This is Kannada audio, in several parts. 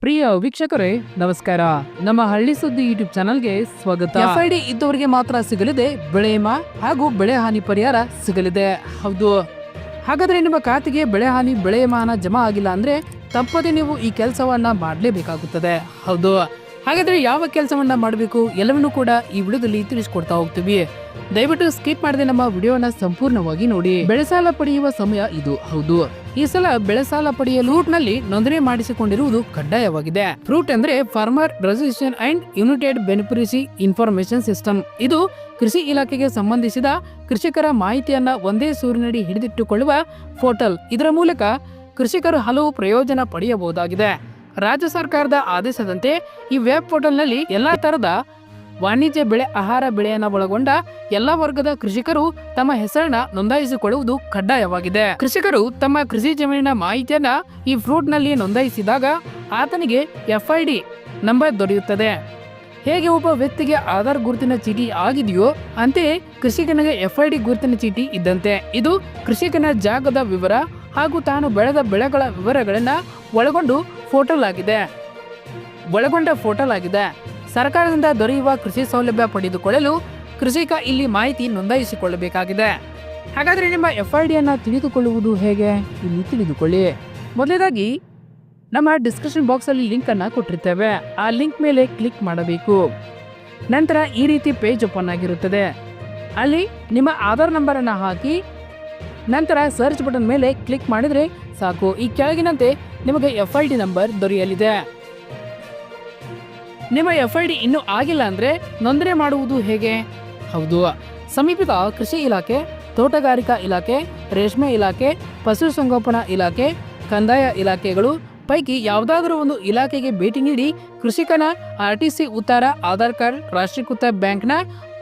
ಪ್ರಿಯ ವೀಕ್ಷಕರೇ ನಮಸ್ಕಾರ. ನಮ್ಮ ಹಳ್ಳಿ ಸುದ್ದಿ ಯೂಟ್ಯೂಬ್ ಚಾನಲ್ಗೆ ಸ್ವಾಗತ. ಎಫ್ಐಡಿ ಇದ್ದವರಿಗೆ ಮಾತ್ರ ಸಿಗಲಿದೆ ಬೆಳೆ ವಿಮಾ ಹಾಗೂ ಬೆಳೆ ಹಾನಿ ಪರಿಹಾರ ಸಿಗಲಿದೆ. ಹೌದು, ಹಾಗಾದ್ರೆ ನಿಮ್ಮ ಖಾತೆಗೆ ಬೆಳೆ ಹಾನಿ ಬೆಳೆ ವಿಮಾ ಹಣ ಜಮಾ ಆಗಿಲ್ಲ ಅಂದ್ರೆ ತಪ್ಪದೆ ನೀವು ಈ ಕೆಲಸವನ್ನ ಮಾಡಲೇಬೇಕಾಗುತ್ತದೆ. ಹೌದು, ಹಾಗಾದ್ರೆ ಯಾವ ಕೆಲಸವನ್ನ ಮಾಡಬೇಕು ಎಲ್ಲವನ್ನೂ ಕೂಡ ಈ ವಿಡಿಯೋದಲ್ಲಿ ತಿಳಿಸ್ಕೊಡ್ತಾ ಹೋಗ್ತೀವಿ. ದಯವಿಟ್ಟು ಸ್ಕಿಪ್ ಮಾಡದೆ ನಮ್ಮ ವಿಡಿಯೋನ ಸಂಪೂರ್ಣವಾಗಿ ನೋಡಿ. ಬೆಳೆ ಸಾಲ ಪಡೆಯುವ ಸಮಯ ಇದು. ಹೌದು, ಈ ಸಲ ಬೆಳೆ ಸಾಲ ಪಡೆಯಲು ಫ್ರೂಟ್ ನಲ್ಲಿ ನೋಂದಣಿ ಮಾಡಿಸಿಕೊಂಡಿರುವುದು ಕಡ್ಡಾಯವಾಗಿದೆ. ಫ್ರೂಟ್ ಅಂದ್ರೆ farmer registration and United beneficiary information system. ಇದು ಕೃಷಿ ಇಲಾಖೆಗೆ ಸಂಬಂಧಿಸಿದ ಕೃಷಿಕರ ಮಾಹಿತಿಯನ್ನ ಒಂದೇ ಸೂರಿನಡಿ ಹಿಡಿದಿಟ್ಟುಕೊಳ್ಳುವ ಪೋರ್ಟಲ್. ಇದರ ಮೂಲಕ ಕೃಷಿಕರು ಹಲವು ಪ್ರಯೋಜನ ಪಡೆಯಬಹುದಾಗಿದೆ. ರಾಜ್ಯ ಸರ್ಕಾರದ ಆದೇಶದಂತೆ ಈ ವೆಬ್ ಪೋರ್ಟಲ್ ನಲ್ಲಿ ಎಲ್ಲಾ ತರದ ವಾಣಿಜ್ಯ ಬೆಳೆ, ಆಹಾರ ಬೆಳೆಯನ್ನ ಒಳಗೊಂಡ ಎಲ್ಲಾ ವರ್ಗದ ಕೃಷಿಕರು ತಮ್ಮ ಹೆಸರನ್ನ ನೋಂದಾಯಿಸಿಕೊಳ್ಳುವುದು ಕಡ್ಡಾಯವಾಗಿದೆ. ಕೃಷಿಕರು ತಮ್ಮ ಕೃಷಿ ಜಮೀನಿನ ಮಾಹಿತಿಯನ್ನ ಈ ಫ್ರೂಟ್ ನಲ್ಲಿ ನೋಂದಾಯಿಸಿದಾಗ ಆತನಿಗೆ ಎಫ್ಐಡಿ ನಂಬರ್ ದೊರೆಯುತ್ತದೆ. ಹೇಗೆ ಒಬ್ಬ ವ್ಯಕ್ತಿಗೆ ಆಧಾರ್ ಗುರುತಿನ ಚೀಟಿ ಆಗಿದೆಯೋ ಅಂತೆಯೇ ಕೃಷಿಕನಿಗೆ ಎಫ್ಐಡಿ ಗುರುತಿನ ಚೀಟಿ ಇದ್ದಂತೆ. ಇದು ಕೃಷಿಕನ ಜಾಗದ ವಿವರ ಹಾಗೂ ತಾನು ಬೆಳೆದ ಬೆಳೆಗಳ ವಿವರಗಳನ್ನ ಒಳಗೊಂಡ ಫೋಟೋಲ್ ಆಗಿದೆ. ಸರ್ಕಾರದಿಂದ ದೊರೆಯುವ ಕೃಷಿ ಸೌಲಭ್ಯ ಪಡೆದುಕೊಳ್ಳಲು ಕೃಷಿಕ ಇಲ್ಲಿ ಮಾಹಿತಿ ನೋಂದಾಯಿಸಿಕೊಳ್ಳಬೇಕಾಗಿದೆ. ಹಾಗಾದ್ರೆ ನಿಮ್ಮ ಎಫ್ಐಡಿಯನ್ನ ತಿಳಿದುಕೊಳ್ಳುವುದು ಹೇಗೆ? ಇಲ್ಲಿ ತಿಳಿದುಕೊಳ್ಳಿ. ಮೊದಲನೇದಾಗಿ ನಮ್ಮ ಡಿಸ್ಕ್ರಿಪ್ಷನ್ ಬಾಕ್ಸ್ ಅಲ್ಲಿ ಲಿಂಕ್ ಅನ್ನ ಕೊಟ್ಟಿರ್ತೇವೆ. ಆ ಲಿಂಕ್ ಮೇಲೆ ಕ್ಲಿಕ್ ಮಾಡಬೇಕು. ನಂತರ ಈ ರೀತಿ ಪೇಜ್ ಓಪನ್ ಆಗಿರುತ್ತದೆ. ಅಲ್ಲಿ ನಿಮ್ಮ ಆಧಾರ್ ನಂಬರ್ ಅನ್ನ ಹಾಕಿ ನಂತರ ಸರ್ಚ್ ಬಟನ್ ಮೇಲೆ ಕ್ಲಿಕ್ ಮಾಡಿದ್ರೆ ಸಾಕು. ಈ ಕೆಳಗಿನಂತೆ ನಿಮಗೆ ಎಫ್ಐಡಿ ನಂಬರ್ ದೊರೆಯಲಿದೆ. ನಿಮ್ಮ ಎಫ್ಐಡಿ ಇನ್ನೂ ಆಗಿಲ್ಲ ಅಂದ್ರೆ ನೋಂದಣಿ ಮಾಡುವುದು ಹೇಗೆ? ಹೌದು, ಸಮೀಪದ ಕೃಷಿ ಇಲಾಖೆ, ತೋಟಗಾರಿಕಾ ಇಲಾಖೆ, ರೇಷ್ಮೆ ಇಲಾಖೆ, ಪಶುಸಂಗೋಪನಾ ಇಲಾಖೆ, ಕಂದಾಯ ಇಲಾಖೆಗಳು ಪೈಕಿ ಯಾವುದಾದರೂ ಒಂದು ಇಲಾಖೆಗೆ ಭೇಟಿ ನೀಡಿ ಕೃಷಿಕನ RTC ಉತ್ತರ, ಆಧಾರ್ ಕಾರ್ಡ್, ರಾಷ್ಟ್ರೀಕೃತ ಬ್ಯಾಂಕ್ನ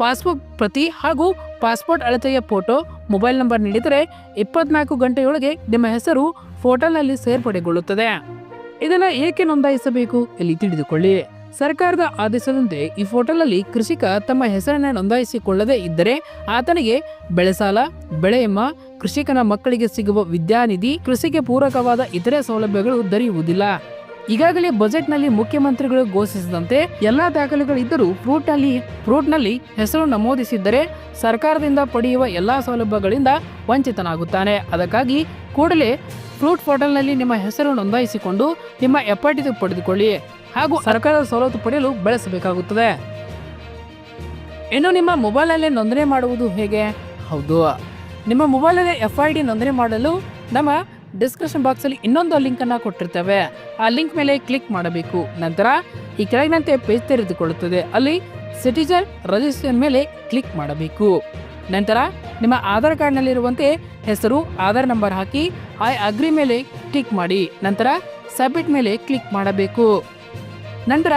ಪಾಸ್ಬುಕ್ ಪ್ರತಿ ಹಾಗೂ ಪಾಸ್ಪೋರ್ಟ್ ಅಳತೆಯ ಫೋಟೋ, ಮೊಬೈಲ್ ನಂಬರ್ ನೀಡಿದರೆ 24 ಗಂಟೆಯೊಳಗೆ ನಿಮ್ಮ ಹೆಸರು ಪೋರ್ಟಲ್ನಲ್ಲಿ ಸೇರ್ಪಡೆಗೊಳ್ಳುತ್ತದೆ. ಇದನ್ನು ಏಕೆ ನೋಂದಾಯಿಸಬೇಕು ಇಲ್ಲಿ ತಿಳಿದುಕೊಳ್ಳಿ. ಸರ್ಕಾರದ ಆದೇಶದಂತೆ ಈ ಪೋರ್ಟಲ್ನಲ್ಲಿ ಕೃಷಿಕ ತಮ್ಮ ಹೆಸರನ್ನು ನೋಂದಾಯಿಸಿಕೊಳ್ಳದೇ ಇದ್ದರೆ ಆತನಿಗೆ ಬೆಳೆ ಸಾಲ, ಬೆಳೆ ವಿಮಾ, ಕೃಷಿಕನ ಮಕ್ಕಳಿಗೆ ಸಿಗುವ ವಿದ್ಯಾನಿಧಿ, ಕೃಷಿಗೆ ಪೂರಕವಾದ ಇತರೆ ಸೌಲಭ್ಯಗಳು ದೊರೆಯುವುದಿಲ್ಲ. ಈಗಾಗಲೇ ಬಜೆಟ್ ನಲ್ಲಿ ಮುಖ್ಯಮಂತ್ರಿಗಳು ಘೋಷಿಸಿದಂತೆ ಎಲ್ಲಾ ದಾಖಲೆಗಳಿದ್ದರೂ ಫ್ರೂಟ್ ನಲ್ಲಿ ಹೆಸರು ನಮೂದಿಸಿದ್ದರೆ ಸರ್ಕಾರದಿಂದ ಪಡೆಯುವ ಎಲ್ಲಾ ಸೌಲಭ್ಯಗಳಿಂದ ವಂಚಿತನಾಗುತ್ತಾನೆ. ಅದಕ್ಕಾಗಿ ಕೂಡಲೇ ಫ್ರೂಟ್ ಪೋರ್ಟಲ್ ನಲ್ಲಿ ನಿಮ್ಮ ಹೆಸರು ನೋಂದಾಯಿಸಿಕೊಂಡು ನಿಮ್ಮ ಎಫ್ಐಡಿ ಪಡೆದುಕೊಳ್ಳಿ ಹಾಗೂ ಸರ್ಕಾರದ ಸವಲತ್ತು ಪಡೆಯಲು ಬಳಸಬೇಕಾಗುತ್ತದೆ. ಇನ್ನು ನಿಮ್ಮ ಮೊಬೈಲ್ ನಲ್ಲಿ ನೋಂದಣಿ ಮಾಡುವುದು ಹೇಗೆ? ಹೌದು, ನಿಮ್ಮ ಮೊಬೈಲ್ ನಲ್ಲಿ ಎಫ್ಐಡಿ ನೋಂದಣಿ ಮಾಡಲು ನಮ್ಮ ಡಿಸ್ಕ್ರಿಪ್ಷನ್ ಬಾಕ್ಸ್ ಅಲ್ಲಿ ಇನ್ನೊಂದು ಲಿಂಕ್ ಅನ್ನ ಕೊಟ್ಟಿರ್ತೇವೆ. ಆ ಲಿಂಕ್ ಮೇಲೆ ಕ್ಲಿಕ್ ಮಾಡಬೇಕು. ನಂತರ ಈ ಕೆಳಗಿನಂತೆ ಪೇಜ್ ತೆರೆದುಕೊಳ್ಳುತ್ತದೆ. ಅಲ್ಲಿ ಸಿಟಿಜನ್ ರಿಜಿಸ್ಟ್ರೇಷನ್ ಮೇಲೆ ಕ್ಲಿಕ್ ಮಾಡಬೇಕು. ನಂತರ ನಿಮ್ಮ ಆಧಾರ್ ಕಾರ್ಡ್ ನಲ್ಲಿರುವಂತೆ ಹೆಸರು, Aadhaar number hockey I agree ಮೇಲೆ ಕ್ಲಿಕ್ ಮಾಡಿ. ನಂತರ ಸಬ್ಮಿಟ್ ಮೇಲೆ ಕ್ಲಿಕ್ ಮಾಡಬೇಕು. ನಂತರ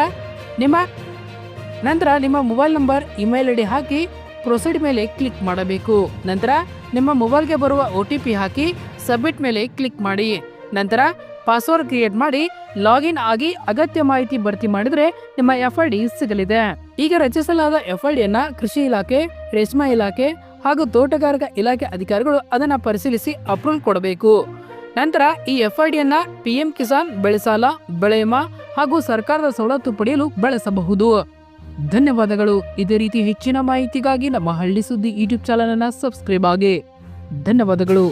ನಿಮ್ಮ ಮೊಬೈಲ್ ನಂಬರ್, ಇಮೇಲ್ ಐಡಿ ಹಾಕಿ ಪ್ರೊಸೀಡ್ ಮೇಲೆ ಕ್ಲಿಕ್ ಮಾಡಬೇಕು. ನಂತರ ನಿಮ್ಮ ಮೊಬೈಲ್ಗೆ ಬರುವ OTP ಹಾಕಿ ಸಬ್ಮಿಟ್ ಮೇಲೆ ಕ್ಲಿಕ್ ಮಾಡಿ. ನಂತರ ಪಾಸ್ವರ್ಡ್ ಕ್ರಿಯೇಟ್ ಮಾಡಿ ಲಾಗಿನ್ ಆಗಿ ಅಗತ್ಯ ಮಾಹಿತಿ ಭರ್ತಿ ಮಾಡಿದ್ರೆ ನಿಮ್ಮ ಎಫ್ಐಡಿ ಸಿಗಲಿದೆ. ಈಗ ರಚಿಸಲಾದ ಎಫ್ಐಡಿಯನ್ನ ಕೃಷಿ ಇಲಾಖೆ, ರೇಷ್ಮೆ ಇಲಾಖೆ ಹಾಗೂ ತೋಟಗಾರಿಕಾ ಇಲಾಖೆ ಅಧಿಕಾರಿಗಳು ಅದನ್ನ ಪರಿಶೀಲಿಸಿ ಅಪ್ರೂವಲ್ ಕೊಡಬೇಕು. ನಂತರ ಈ ಎಫ್ಐಡಿಯನ್ನ PM ಕಿಸಾನ್, ಬೆಳೆ ಸಾಲ, ಬೆಳೆ ವಿಮಾ ಹಾಗೂ ಸರ್ಕಾರದ ಸವಲತ್ತು ಪಡೆಯಲು ಬಳಸಬಹುದು. ಧನ್ಯವಾದಗಳು. ಇದೇ ರೀತಿ ಹೆಚ್ಚಿನ ಮಾಹಿತಿಗಾಗಿ ನಮ್ಮ ಹಳ್ಳಿ ಸುದ್ದಿ ಯೂಟ್ಯೂಬ್ ಚಾನಲ್ ಅನ್ನು ಸಬ್ಸ್ಕ್ರೈಬ್ ಆಗಿ. ಧನ್ಯವಾದಗಳು.